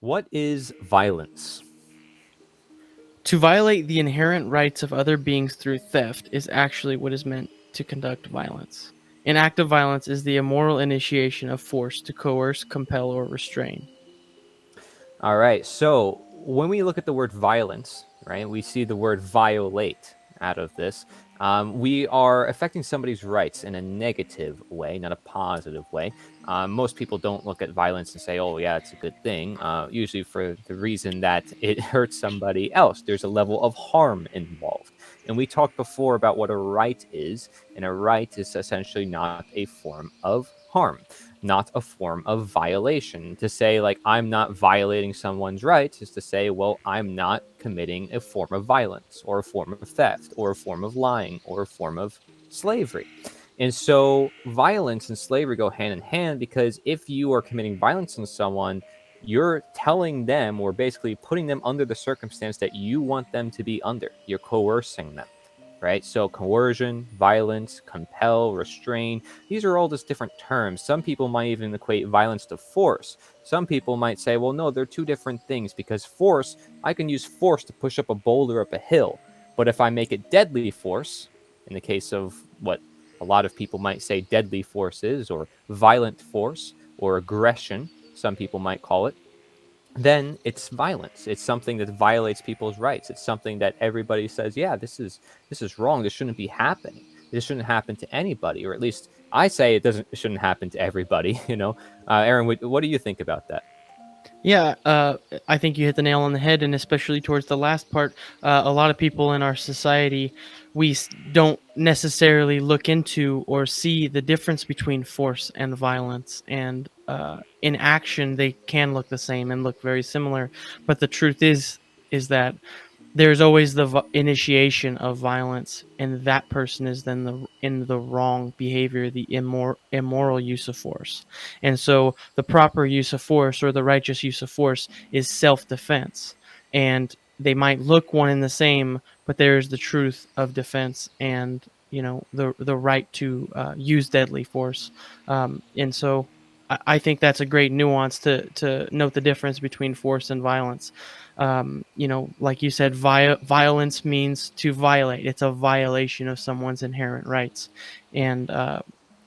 What is violence? To violate the inherent rights of other beings through theft is actually what is meant to conduct violence. An act of violence is the immoral initiation of force to coerce, compel, or restrain. All right. So when we look at the word violence, right, we see the word violate out of this. We are affecting somebody's rights in a negative way, not a positive way. Most people don't look at violence and say, oh, yeah, it's a good thing, usually for the reason that it hurts somebody else. There's a level of harm involved. And we talked before about what a right is, and a right is essentially not a form of harm, not a form of violation. To say, like, I'm not violating someone's rights is to say, well, I'm not committing a form of violence or a form of theft or a form of lying or a form of slavery. And so violence and slavery go hand in hand because if you are committing violence on someone, you're telling them or basically putting them under the circumstance that you want them to be under. You're coercing them, right? So coercion, violence, compel, restrain, these are all just different terms. Some people might even equate violence to force. Some people might say, well, no, they're two different things because force, I can use force to push up a boulder up a hill. But if I make it deadly force, in the case of what a lot of people might say deadly force is, or violent force, or aggression, some people might call it, then it's violence. It's something that violates people's rights. It's something that everybody says, yeah, this is wrong. This shouldn't be happening. This shouldn't happen to anybody, or at least I say it shouldn't happen to everybody. Aaron, what do you think about that? Yeah, I think you hit the nail on the head, and especially towards the last part, a lot of people in our society, don't necessarily look into or see the difference between force and violence, and in action they can look the same and look very similar, but the truth is that there's always the initiation of violence, and that person is then in the wrong behavior, the immoral use of force. And so the proper use of force, or the righteous use of force, is self-defense. And they might look one and the same, but there's the truth of defense, and the right to use deadly force. And so I think that's a great nuance to note the difference between force and violence. Like you said, violence means to violate. It's a violation of someone's inherent rights, and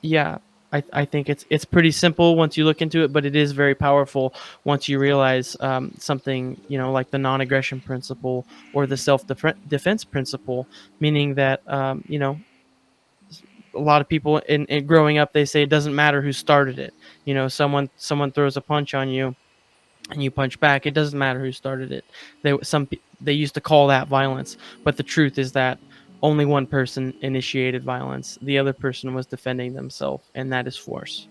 yeah, I think it's pretty simple once you look into it, but it is very powerful once you realize something, like the non-aggression principle or the self-defense principle, meaning that a lot of people in growing up, they say it doesn't matter who started it. Someone throws a punch on you and you punch back, it doesn't matter who started it. They used to call that violence, but the truth is that only one person initiated violence. The other person was defending themselves, and that is force.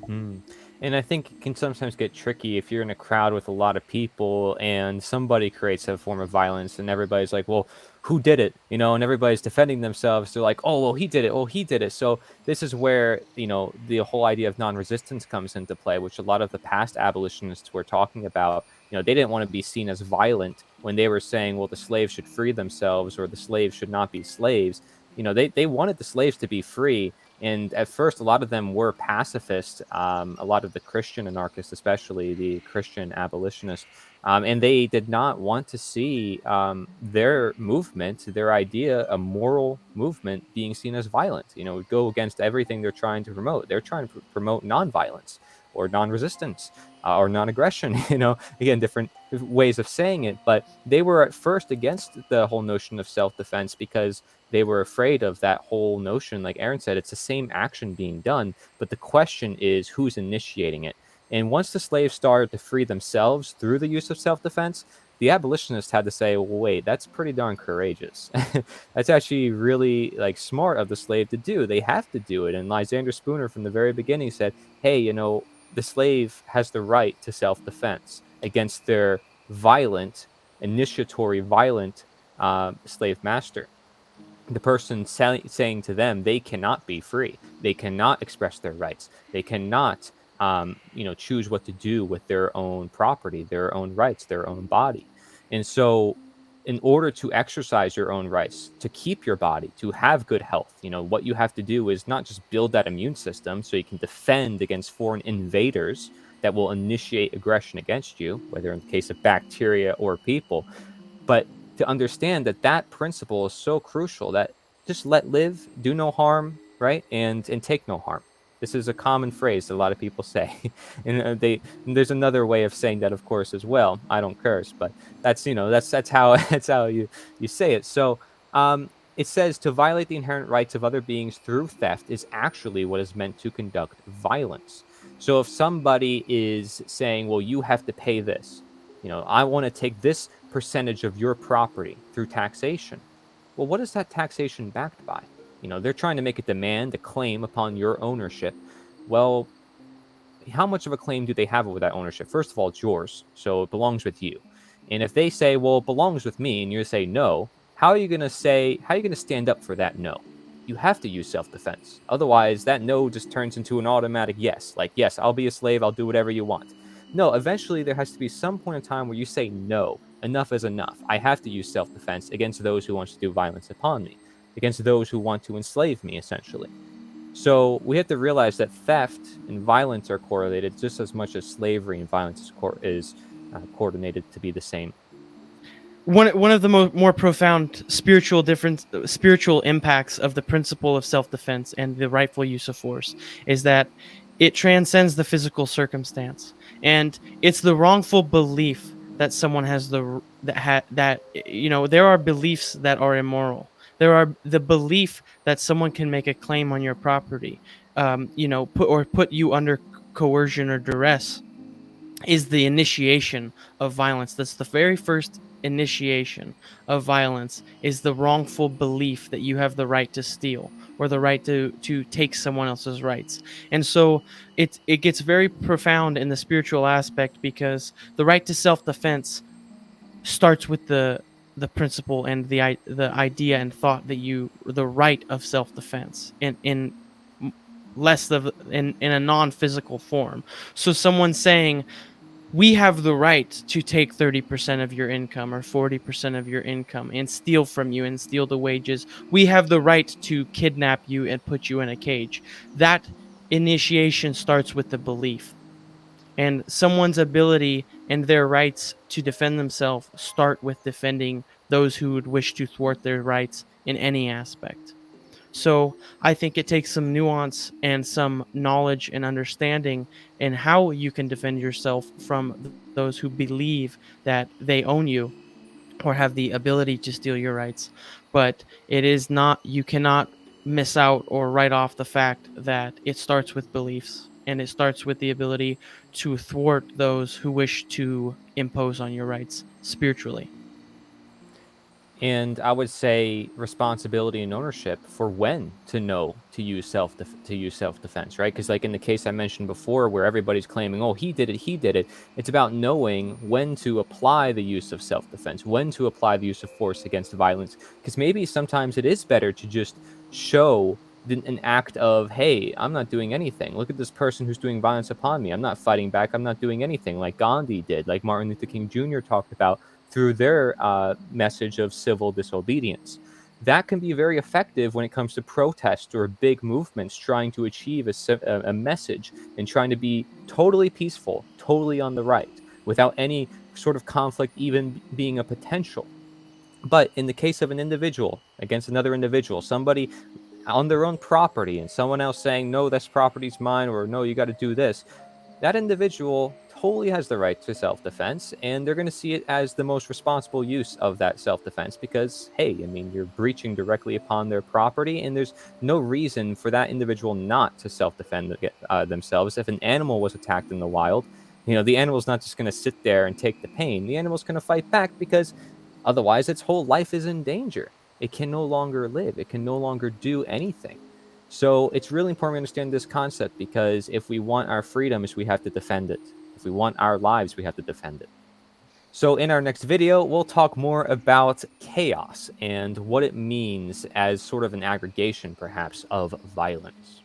Hmm. And I think it can sometimes get tricky if you're in a crowd with a lot of people and somebody creates a form of violence and everybody's like, well, who did it? And everybody's defending themselves. They're like, oh, well, he did it. Oh, he did it. So this is where, the whole idea of non-resistance comes into play, which a lot of the past abolitionists were talking about. They didn't want to be seen as violent when they were saying, well, the slaves should free themselves or the slaves should not be slaves. They wanted the slaves to be free, and at first, a lot of them were pacifist, a lot of the Christian anarchists, especially the Christian abolitionists. And they did not want to see their movement, their idea, a moral movement, being seen as violent. It would go against everything they're trying to promote. They're trying to promote nonviolence or non-resistance or non-aggression. Again, different ways of saying it, but they were at first against the whole notion of self-defense because they were afraid of that whole notion. Like Aaron said, it's the same action being done, but the question is who's initiating it. And once the slaves started to free themselves through the use of self-defense, the abolitionists had to say, well, wait, that's pretty darn courageous. That's actually really like smart of the slave to do. They have to do it. And Lysander Spooner from the very beginning said, hey, the slave has the right to self-defense against their violent, initiatory, violent slave master. The person saying to them they cannot be free, they cannot express their rights, they cannot choose what to do with their own property, their own rights, their own body. And so in order to exercise your own rights, to keep your body, to have good health, what you have to do is not just build that immune system so you can defend against foreign invaders. that will initiate aggression against you, whether in the case of bacteria or people. But to understand that that principle is so crucial, that just let live, do no harm, right? And take no harm. This is a common phrase that a lot of people say. And there's another way of saying that, of course, as well. I don't curse, but that's how that's how you say it. So it says to violate the inherent rights of other beings through theft is actually what is meant to conduct violence. So if somebody is saying, well, you have to pay this, I want to take this percentage of your property through taxation. Well, what is that taxation backed by? They're trying to make a demand, a claim upon your ownership. Well, how much of a claim do they have over that ownership? First of all, it's yours, so it belongs with you. And if they say, well, it belongs with me, and you say no, how are you going to stand up for that no? You have to use self defense. Otherwise, that no just turns into an automatic yes. Like, yes, I'll be a slave, I'll do whatever you want. No, eventually there has to be some point in time where you say no, enough is enough. I have to use self defense against those who want to do violence upon me, against those who want to enslave me, essentially. So we have to realize that theft and violence are correlated just as much as slavery and violence is coordinated to be the same. One of the more profound spiritual impacts of the principle of self-defense and the rightful use of force is that it transcends the physical circumstance, and it's the wrongful belief that someone has that there are beliefs that are immoral. There are the belief that someone can make a claim on your property, put you under coercion or duress, is the initiation of violence. That's the very first initiation of violence, is the wrongful belief that you have the right to steal or the right to take someone else's rights. And so it gets very profound in the spiritual aspect, because the right to self-defense starts with the principle and the idea and thought that the right of self-defense in less of in a non-physical form. So someone saying, we have the right to take 30% of your income or 40% of your income and steal from you and steal the wages. We have the right to kidnap you and put you in a cage. That initiation starts with the belief. And someone's ability and their rights to defend themselves start with defending those who would wish to thwart their rights in any aspect. So I think it takes some nuance and some knowledge and understanding in how you can defend yourself from those who believe that they own you or have the ability to steal your rights. But it is not, you cannot miss out or write off the fact that it starts with beliefs, and it starts with the ability to thwart those who wish to impose on your rights spiritually. And I would say responsibility and ownership for when to know to use self defense, right? Because like in the case I mentioned before, where everybody's claiming, "Oh, he did it, he did it." It's about knowing when to apply the use of self defense, when to apply the use of force against violence. Because maybe sometimes it is better to just show an act of, "Hey, I'm not doing anything. Look at this person who's doing violence upon me. I'm not fighting back. I'm not doing anything," like Gandhi did, like Martin Luther King Jr. talked about through their message of civil disobedience. That can be very effective when it comes to protests or big movements trying to achieve a message and trying to be totally peaceful, totally on the right, without any sort of conflict even being a potential. But in the case of an individual against another individual, somebody on their own property and someone else saying, no, this property's mine, or no, you got to do this, that individual totally has the right to self defense, and they're going to see it as the most responsible use of that self defense because, hey, I mean, you're breaching directly upon their property, and there's no reason for that individual not to self defend themselves. If an animal was attacked in the wild, the animal's not just going to sit there and take the pain. The animal's going to fight back because otherwise its whole life is in danger. It can no longer live, it can no longer do anything. So it's really important to understand this concept because if we want our freedoms, we have to defend it. If we want our lives, we have to defend it. So in our next video, we'll talk more about chaos and what it means as sort of an aggregation, perhaps, of violence.